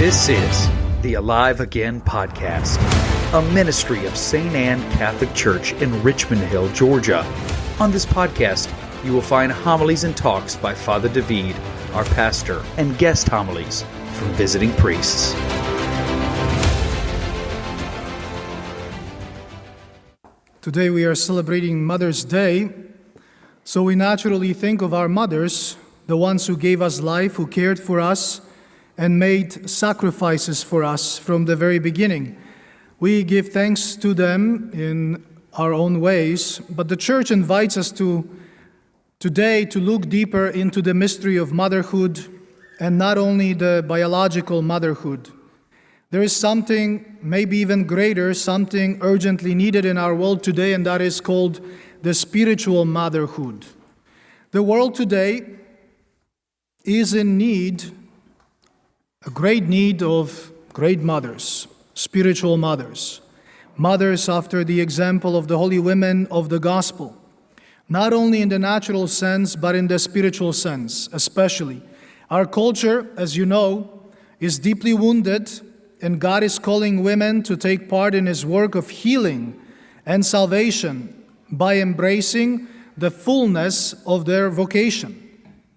This is the Alive Again podcast, a ministry of St. Anne Catholic Church in Richmond Hill, Georgia. On this podcast, you will find homilies and talks by Father Dawid, our pastor, and guest homilies from visiting priests. Today we are celebrating Mother's Day, so we naturally think of our mothers, the ones who gave us life, who cared for us, and made sacrifices for us from the very beginning. We give thanks to them in our own ways, but the Church invites us today to look deeper into the mystery of motherhood, and not only the biological motherhood. There is something maybe even greater, something urgently needed in our world today, and that is called the spiritual motherhood. The world today is in need, a great need of great mothers, spiritual mothers, mothers after the example of the holy women of the gospel, not only in the natural sense, but in the spiritual sense, especially. Our culture, as you know, is deeply wounded, and God is calling women to take part in His work of healing and salvation by embracing the fullness of their vocation.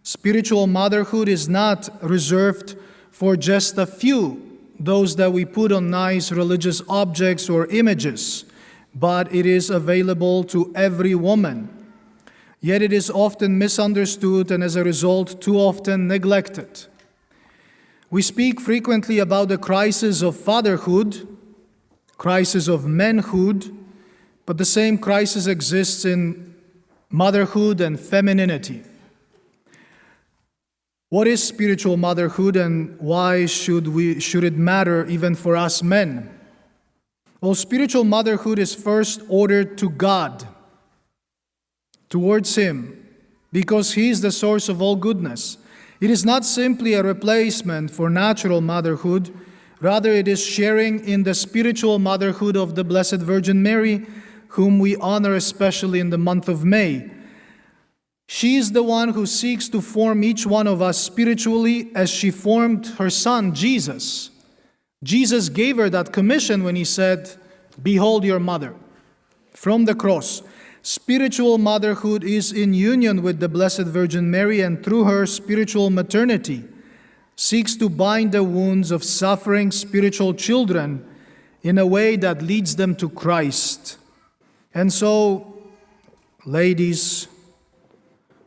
Spiritual motherhood is not reserved for just a few, those that we put on nice religious objects or images, but it is available to every woman. Yet it is often misunderstood and as a result too often neglected. We speak frequently about the crisis of fatherhood, crisis of manhood, but the same crisis exists in motherhood and femininity. What is spiritual motherhood, and why should it matter even for us men? Well, spiritual motherhood is first ordered to God, towards Him, because He is the source of all goodness. It is not simply a replacement for natural motherhood, rather it is sharing in the spiritual motherhood of the Blessed Virgin Mary, whom we honor especially in the month of May. She is the one who seeks to form each one of us spiritually as she formed her Son, Jesus. Jesus gave her that commission when He said, "Behold your mother," from the cross. Spiritual motherhood is in union with the Blessed Virgin Mary, and through her spiritual maternity seeks to bind the wounds of suffering spiritual children in a way that leads them to Christ. And so, ladies,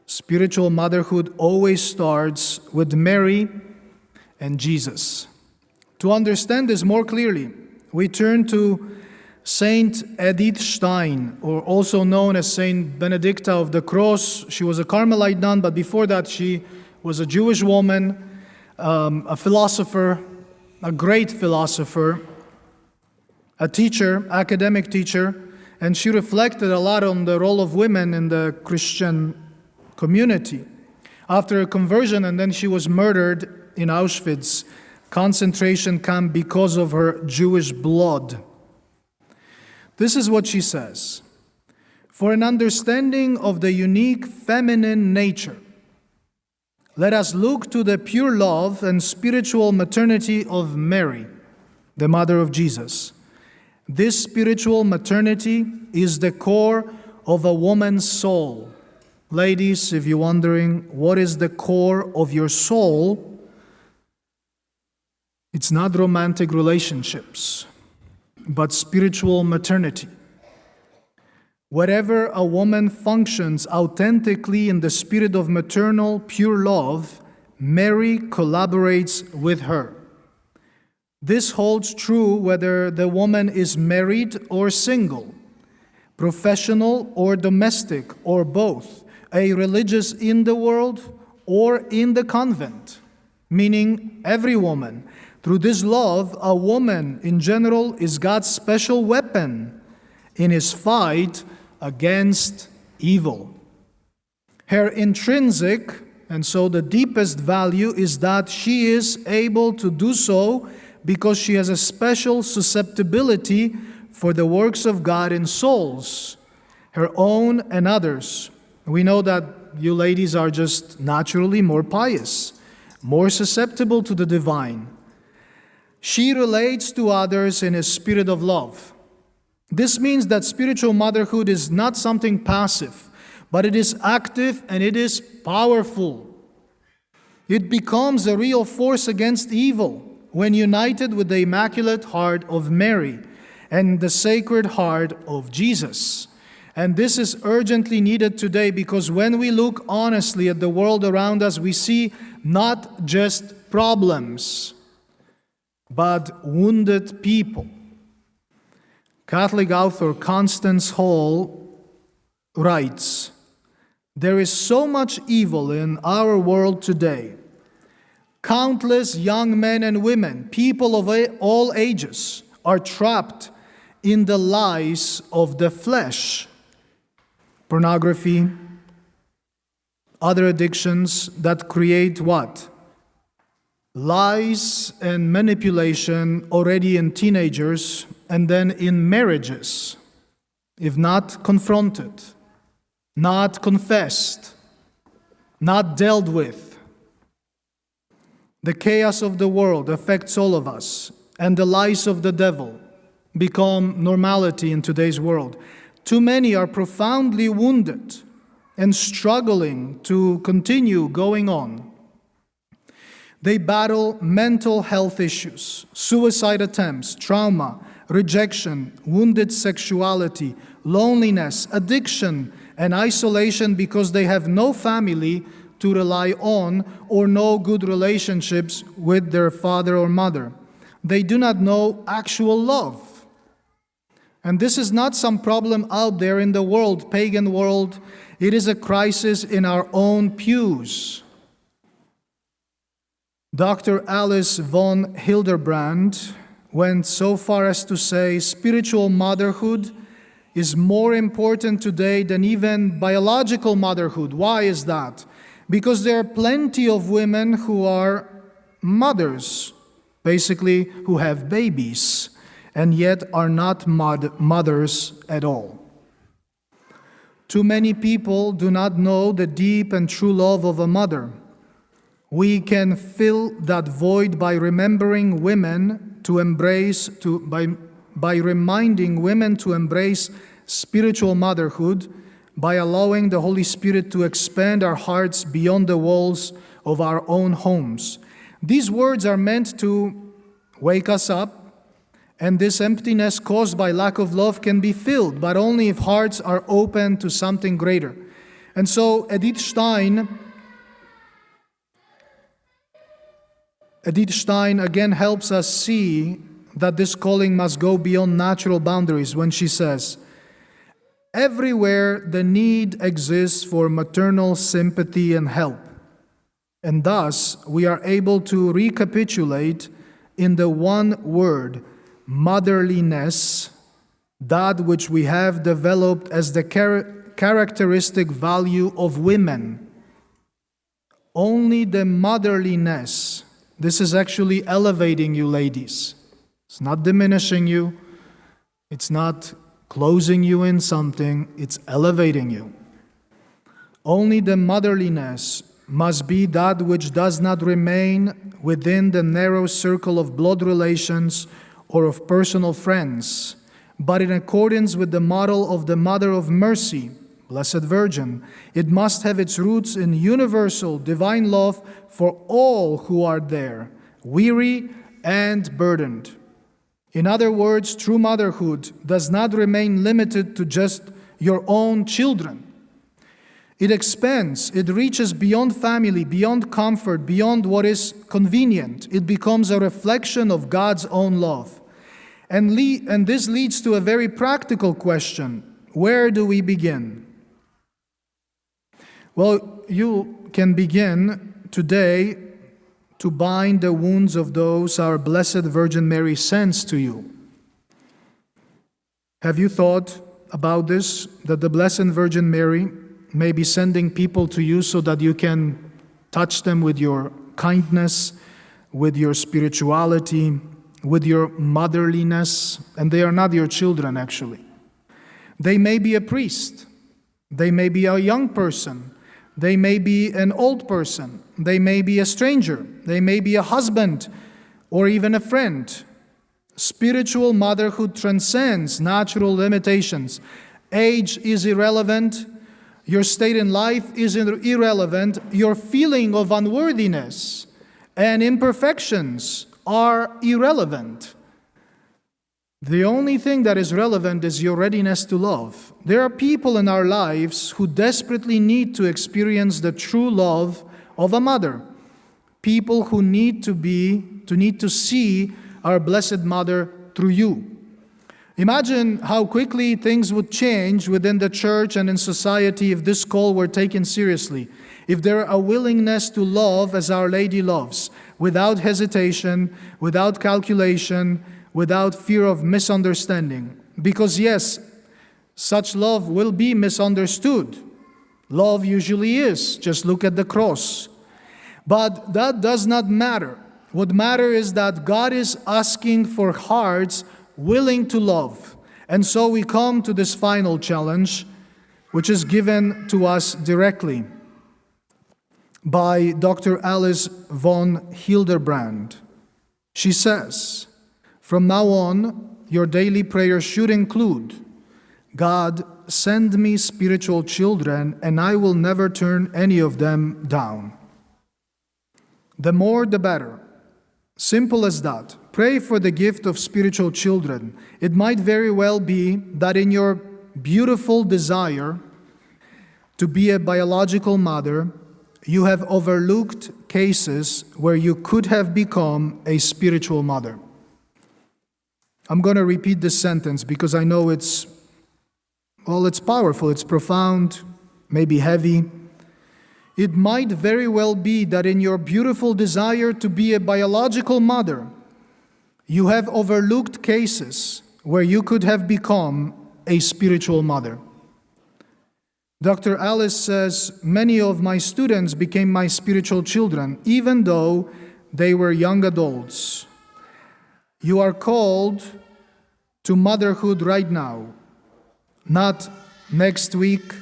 spiritual motherhood always starts with Mary and Jesus. To understand this more clearly, we turn to Saint Edith Stein, or also known as Saint Benedicta of the Cross. She was a Carmelite nun, but before that she was a Jewish woman, a philosopher, a great philosopher, a teacher, academic teacher, and she reflected a lot on the role of women in the Christian community. After her conversion, and then she was murdered in Auschwitz concentration camp because of her Jewish blood. This is what she says: "For an understanding of the unique feminine nature, let us look to the pure love and spiritual maternity of Mary, the mother of Jesus. This spiritual maternity is the core of a woman's soul." Ladies, if you're wondering what is the core of your soul, it's not romantic relationships, but spiritual maternity. Wherever a woman functions authentically in the spirit of maternal pure love, Mary collaborates with her. This holds true whether the woman is married or single, professional or domestic, or both, a religious in the world or in the convent, meaning every woman. Through this love, a woman in general is God's special weapon in His fight against evil. Her intrinsic, and so the deepest value, is that she is able to do so because she has a special susceptibility for the works of God in souls, her own and others. We know that you ladies are just naturally more pious, more susceptible to the divine. She relates to others in a spirit of love. This means that spiritual motherhood is not something passive, but it is active and it is powerful. It becomes a real force against evil when united with the Immaculate Heart of Mary and the Sacred Heart of Jesus. And this is urgently needed today, because when we look honestly at the world around us, we see not just problems, but wounded people. Catholic author Constance Hall writes, "There is so much evil in our world today. Countless young men and women, people of all ages, are trapped in the lies of the flesh. Pornography, other addictions that create what? Lies and manipulation already in teenagers and then in marriages, if not confronted, not confessed, not dealt with. The chaos of the world affects all of us, and the lies of the devil become normality in today's world. Too many are profoundly wounded and struggling to continue going on. They battle mental health issues, suicide attempts, trauma, rejection, wounded sexuality, loneliness, addiction, and isolation because they have no family to rely on or no good relationships with their father or mother. They do not know actual love. And this is not some problem out there in the world, pagan world. It is a crisis in our own pews." Dr. Alice von Hildebrand went so far as to say spiritual motherhood is more important today than even biological motherhood. Why is that? Because there are plenty of women who are mothers, basically who have babies, and yet are not mothers at all. Too many people do not know the deep and true love of a mother. We can fill that void by remembering women to embrace, by reminding women to embrace spiritual motherhood, by allowing the Holy Spirit to expand our hearts beyond the walls of our own homes. These words are meant to wake us up, and this emptiness caused by lack of love can be filled, but only if hearts are open to something greater. And so Edith Stein again helps us see that this calling must go beyond natural boundaries when she says, "Everywhere the need exists for maternal sympathy and help, and thus we are able to recapitulate in the one word, motherliness, that which we have developed as the characteristic value of women. Only the motherliness." This is actually elevating you, ladies. It's not diminishing you. It's not closing you in something. It's elevating you. Only the motherliness must be that which does not remain within the narrow circle of blood relations or of personal friends, but in accordance with the model of the Mother of Mercy, Blessed Virgin. It must have its roots in universal divine love for all who are there, weary and burdened. In other words, true motherhood does not remain limited to just your own children. It expands, it reaches beyond family, beyond comfort, beyond what is convenient. It becomes a reflection of God's own love. And this leads to a very practical question. Where do we begin? Well, you can begin today to bind the wounds of those our Blessed Virgin Mary sends to you. Have you thought about this, that the Blessed Virgin Mary may be sending people to you so that you can touch them with your kindness, with your spirituality, with your motherliness? And they are not your children, actually. They may be a priest. They may be a young person. They may be an old person. They may be a stranger. They may be a husband or even a friend. Spiritual motherhood transcends natural limitations. Age is irrelevant. Your state in life is irrelevant. Your feeling of unworthiness and imperfections are irrelevant. The only thing that is relevant is your readiness to love. There are people in our lives who desperately need to experience the true love of a mother. People who need to see our Blessed Mother through you. Imagine how quickly things would change within the church and in society if this call were taken seriously. If there were a willingness to love as Our Lady loves, without hesitation, without calculation, without fear of misunderstanding. Because yes, such love will be misunderstood. Love usually is. Just look at the cross. But that does not matter. What matters is that God is asking for hearts willing to love. And so we come to this final challenge, which is given to us directly by Dr. Alice von Hildebrand. She says, "From now on, your daily prayer should include, God, send me spiritual children, and I will never turn any of them down. The more, the better. Simple as that. Pray for the gift of spiritual children. It might very well be that in your beautiful desire to be a biological mother, you have overlooked cases where you could have become a spiritual mother." I'm going to repeat this sentence because I know it's powerful, it's profound, maybe heavy. It might very well be that in your beautiful desire to be a biological mother, you have overlooked cases where you could have become a spiritual mother. Dr. Alice says, "Many of my students became my spiritual children, even though they were young adults. You are called to motherhood right now, not next week,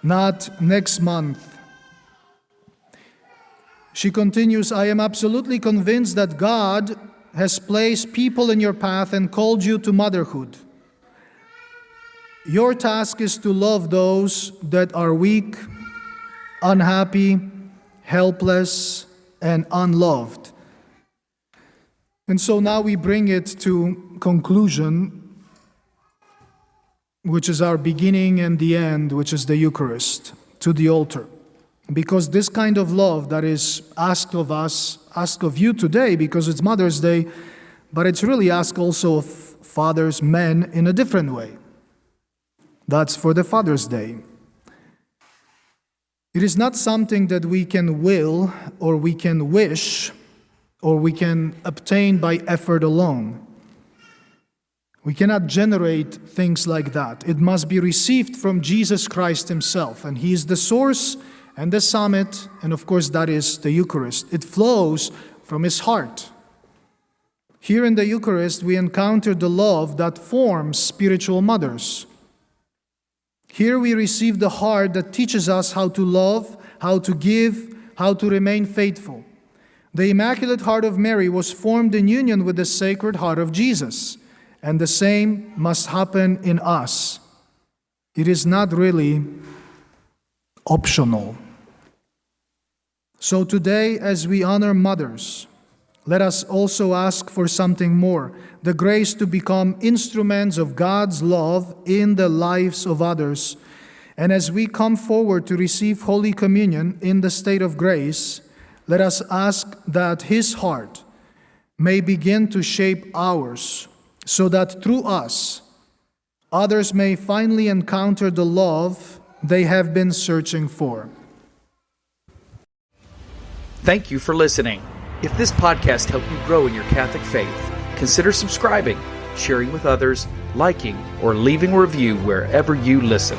not next month." She continues, "I am absolutely convinced that God has placed people in your path and called you to motherhood. Your task is to love those that are weak, unhappy, helpless, and unloved." And so now we bring it to conclusion, which is our beginning and the end, which is the Eucharist, to the altar. Because this kind of love that is asked of us, asked of you today, because it's Mother's Day, but it's really asked also of fathers, men, in a different way. That's for the Father's Day. It is not something that we can will, or we can wish, or we can obtain by effort alone. We cannot generate things like that. It must be received from Jesus Christ Himself, and He is the source and the summit, and of course that is the Eucharist. It flows from His heart. Here in the Eucharist we encounter the love that forms spiritual mothers. Here we receive the heart that teaches us how to love, how to give, how to remain faithful. The Immaculate Heart of Mary was formed in union with the Sacred Heart of Jesus, and the same must happen in us. It is not really optional. So today, as we honor mothers, let us also ask for something more, the grace to become instruments of God's love in the lives of others. And as we come forward to receive Holy Communion in the state of grace, let us ask that His heart may begin to shape ours, so that through us, others may finally encounter the love they have been searching for. Thank you for listening. If this podcast helped you grow in your Catholic faith, consider subscribing, sharing with others, liking, or leaving a review wherever you listen.